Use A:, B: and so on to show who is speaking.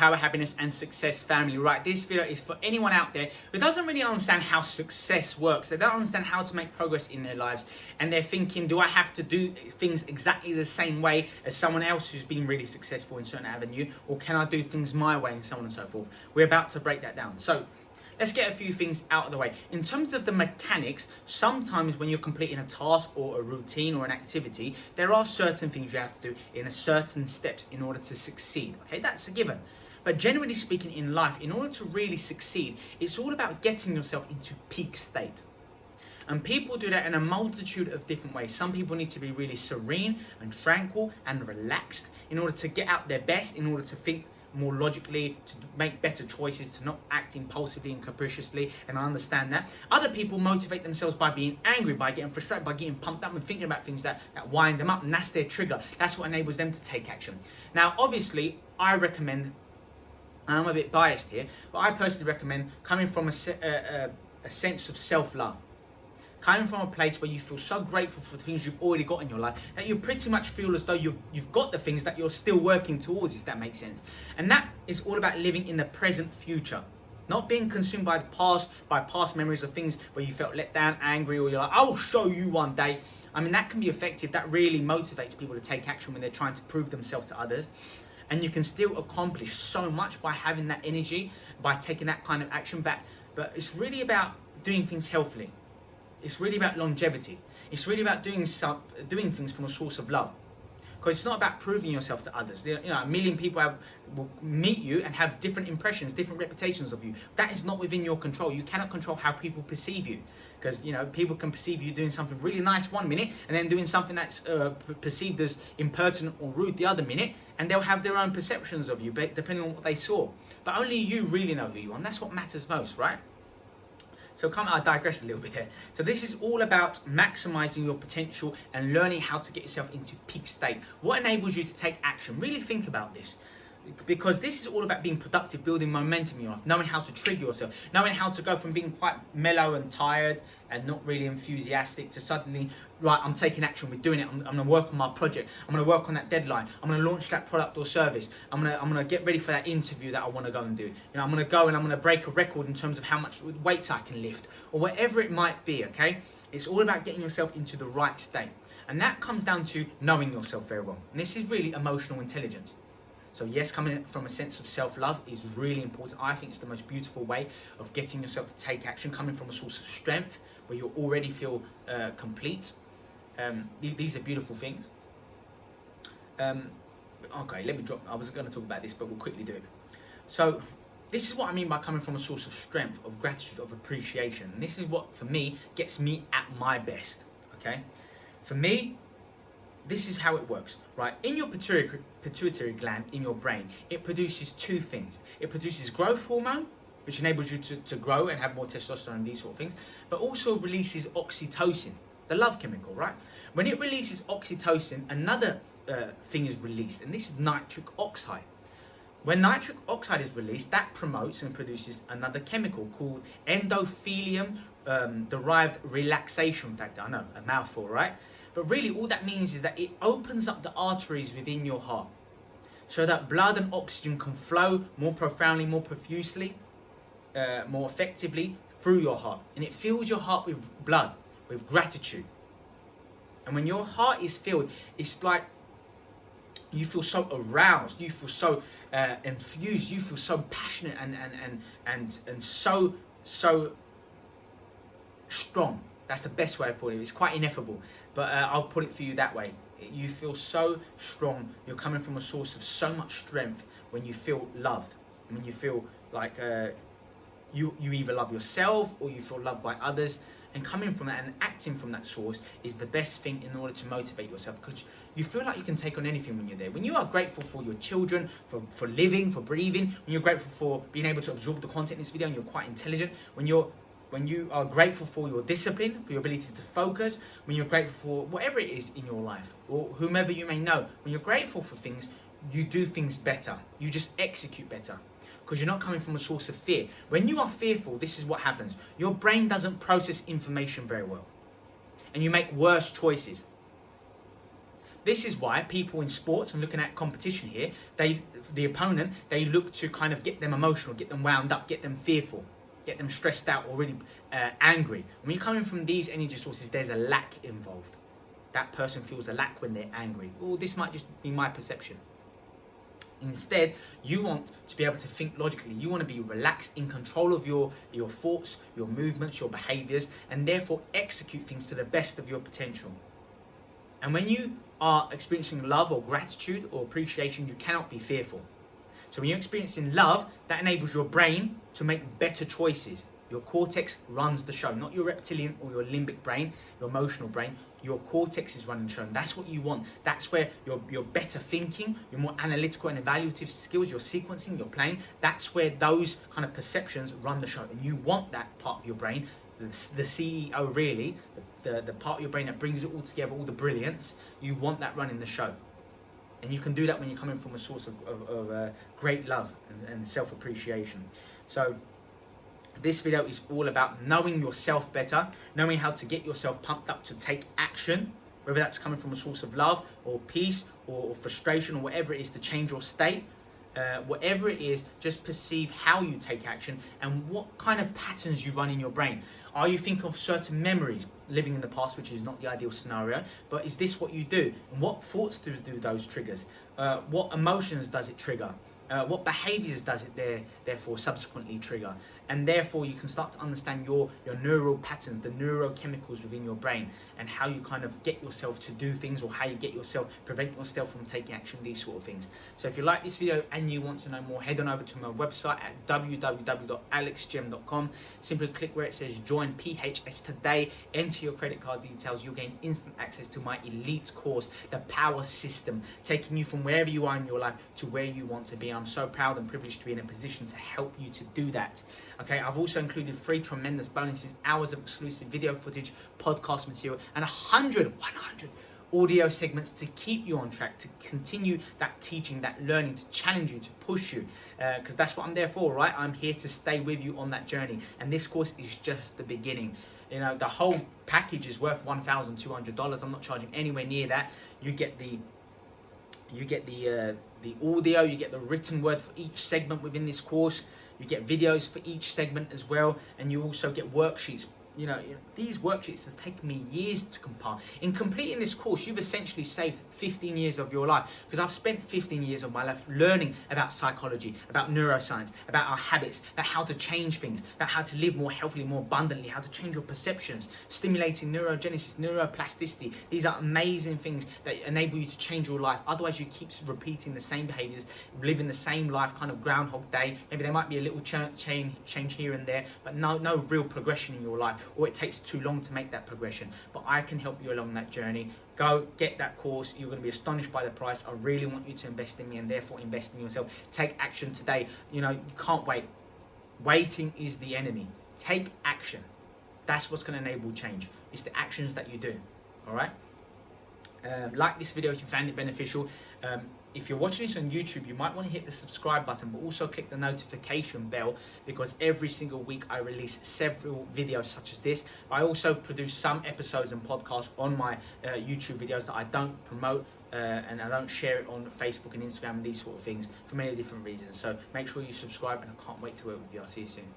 A: Power, Happiness and Success family, right? This video is for anyone out there who doesn't really understand how success works. They don't understand how to make progress in their lives, and they're thinking, do I have to do things exactly the same way as someone else who's been really successful in a certain avenue, or can I do things my way, and so on and so forth. We're about to break that down. So let's get a few things out of the way. In terms of the mechanics, sometimes when you're completing a task or a routine or an activity, there are certain things you have to do in a certain steps in order to succeed. Okay, that's a given. But generally speaking in life, in order to really succeed, it's all about getting yourself into peak state. And people do that in a multitude of different ways. Some people need to be really serene and tranquil and relaxed in order to get out their best, in order to think more logically, to make better choices, to not act impulsively and capriciously, and I understand that. Other people motivate themselves by being angry, by getting frustrated, by getting pumped up and thinking about things that wind them up, and that's their trigger. That's what enables them to take action. Now, obviously, I recommend, and I'm a bit biased here, but I personally recommend coming from a sense of self-love. Coming from a place where you feel so grateful for the things you've already got in your life that you pretty much feel as though you've got the things that you're still working towards, if that makes sense. And that is all about living in the present future. Not being consumed by the past, by past memories of things where you felt let down, angry, or you're like, I will show you one day. I mean, that can be effective. That really motivates people to take action when they're trying to prove themselves to others. And you can still accomplish so much by having that energy, by taking that kind of action back. But it's really about doing things healthily. It's really about longevity. It's really about doing things from a source of love. Because it's not about proving yourself to others. You know, a million people will meet you and have different impressions, different reputations of you. That is not within your control. You cannot control how people perceive you. Because, you know, people can perceive you doing something really nice one minute and then doing something that's perceived as impertinent or rude the other minute, and they'll have their own perceptions of you depending on what they saw. But only you really know who you are, and that's what matters most, right? So I digress a little bit here. So this is all about maximizing your potential and learning how to get yourself into peak state. What enables you to take action? Really think about this. Because this is all about being productive, building momentum in your life, knowing how to trigger yourself, knowing how to go from being quite mellow and tired and not really enthusiastic to suddenly, right, I'm taking action, we're doing it, I'm going to work on my project, I'm going to work on that deadline, I'm going to launch that product or service, I'm going to get ready for that interview that I want to go and do. You know, I'm going to go and I'm going to break a record in terms of how much weights I can lift, or whatever it might be, okay? It's all about getting yourself into the right state. And that comes down to knowing yourself very well. And this is really emotional intelligence. So yes, coming from a sense of self-love is really important. I think it's the most beautiful way of getting yourself to take action, coming from a source of strength where you already feel complete. These are beautiful things. Okay, let me drop. I was going to talk about this, but we'll quickly do it. So this is what I mean by coming from a source of strength, of gratitude, of appreciation. And this is what, for me, gets me at my best, okay? For me, this is how it works, right? In your pituitary gland in your brain, it produces two things. It produces growth hormone, which enables you to grow and have more testosterone and these sort of things, but also releases oxytocin, the love chemical, right? When it releases oxytocin, another thing is released, and this is nitric oxide. When nitric oxide is released, that promotes and produces another chemical called endothelium derived relaxation factor. I know, a mouthful, right? But really all that means is that it opens up the arteries within your heart so that blood and oxygen can flow more profoundly, more profusely, more effectively through your heart. And it fills your heart with blood, with gratitude. And when your heart is filled, it's like you feel so aroused, you feel so infused, you feel so passionate and so strong. That's the best way of putting it. It's quite ineffable, but I'll put it for you that way. You feel so strong. You're coming from a source of so much strength when you feel loved. When you feel like you either love yourself or you feel loved by others. And coming from that and acting from that source is the best thing in order to motivate yourself, because you feel like you can take on anything when you're there. When you are grateful for your children, for living, for breathing, when you're grateful for being able to absorb the content in this video and you're quite intelligent, when you are grateful for your discipline, for your ability to focus, when you're grateful for whatever it is in your life, or whomever you may know, when you're grateful for things, you do things better. You just execute better. Because you're not coming from a source of fear. When you are fearful, this is what happens. Your brain doesn't process information very well. And you make worse choices. This is why people in sports, and looking at competition here, the opponent, they look to kind of get them emotional, get them wound up, get them fearful, get them stressed out or really angry. When you're coming from these energy sources, there's a lack involved. That person feels a lack when they're angry. Well, this might just be my perception. Instead, you want to be able to think logically. You want to be relaxed, in control of your thoughts, your movements, your behaviors, and therefore execute things to the best of your potential. And when you are experiencing love or gratitude or appreciation, you cannot be fearful. So when you're experiencing love, that enables your brain to make better choices. Your cortex runs the show, not your reptilian or your limbic brain, your emotional brain. Your cortex is running the show, and that's what you want. That's where your better thinking, your more analytical and evaluative skills, your sequencing, your planning, that's where those kind of perceptions run the show. And you want that part of your brain, the CEO really, the part of your brain that brings it all together, all the brilliance, you want that running the show. And you can do that when you're coming from a source of great love and self-appreciation. So this video is all about knowing yourself better, knowing how to get yourself pumped up to take action, whether that's coming from a source of love or peace or frustration or whatever it is, to change your state. Whatever it is, just perceive how you take action and what kind of patterns you run in your brain. Are you thinking of certain memories living in the past, which is not the ideal scenario, but is this what you do? And what thoughts do those triggers? What emotions does it trigger? What behaviors does it therefore subsequently trigger? And therefore you can start to understand your neural patterns, the neurochemicals within your brain, and how you kind of get yourself to do things, or how you prevent yourself from taking action, these sort of things. So if you like this video and you want to know more, head on over to my website at www.alexgem.com. Simply click where it says join PHS today, enter your credit card details, you'll gain instant access to my elite course, the Power System, taking you from wherever you are in your life to where you want to be. I'm so proud and privileged to be in a position to help you to do that. Okay, I've also included 3 tremendous bonuses, hours of exclusive video footage, podcast material, and 100 audio segments to keep you on track, to continue that teaching, that learning, to challenge you, to push you, because that's what I'm there for, right? I'm here to stay with you on that journey, and this course is just the beginning. You know, the whole package is worth $1,200. I'm not charging anywhere near that. You get the audio, you get the written word for each segment within this course, you get videos for each segment as well, and you also get worksheets. You know, these worksheets have taken me years to compile. In completing this course, you've essentially saved 15 years of your life, because I've spent 15 years of my life learning about psychology, about neuroscience, about our habits, about how to change things, about how to live more healthily, more abundantly, how to change your perceptions, stimulating neurogenesis, neuroplasticity. These are amazing things that enable you to change your life. Otherwise, you keep repeating the same behaviors, living the same life, kind of Groundhog Day. Maybe there might be a little change here and there, but no real progression in your life, or it takes too long to make that progression. But I can help you along that journey. Go get that course. You're going to be astonished by the price. I really want you to invest in me, and therefore invest in yourself. Take action today. You know, you can't wait. Waiting is the enemy. Take action. That's what's going to enable change. It's the actions that you do. All right. Like this video if you found it beneficial. If you're watching this on YouTube, you might want to hit the subscribe button, but also click the notification bell, because every single week I release several videos such as this. I also produce some episodes and podcasts on my YouTube videos that I don't promote, and I don't share it on Facebook and Instagram and these sort of things for many different reasons. So make sure you subscribe, and I can't wait to work with you. I'll see you soon.